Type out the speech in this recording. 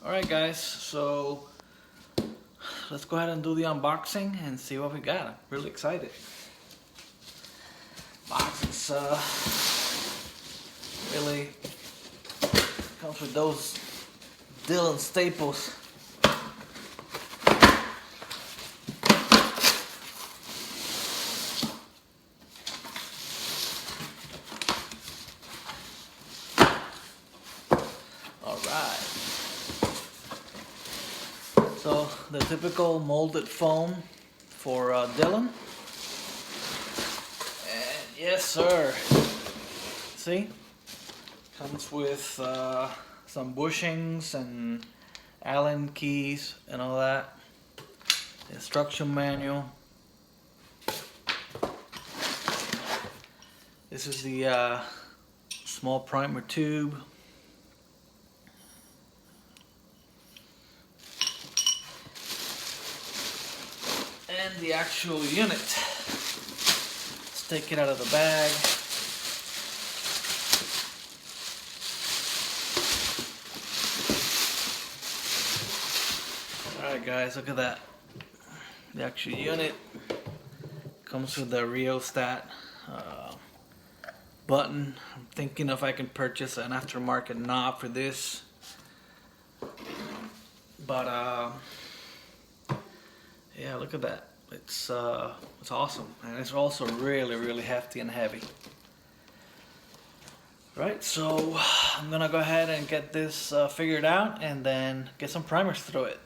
Alright guys, so let's go ahead and do the unboxing and see what we got. I'm really excited. Box is really comes with those Dillon staples. Alright. So the typical molded foam for Dillon. And yes sir. See? Comes with some bushings and Allen keys and all that. Instruction manual. This is the small primer tube. And the actual unit. Let's take it out of the bag. Alright guys, look at that. The actual unit comes with the rheostat button. I'm thinking if I can purchase an aftermarket knob for this. But yeah, look at that. It's awesome, and it's also really hefty and heavy. Right, so I'm gonna go ahead and get this figured out and then get some primers through it.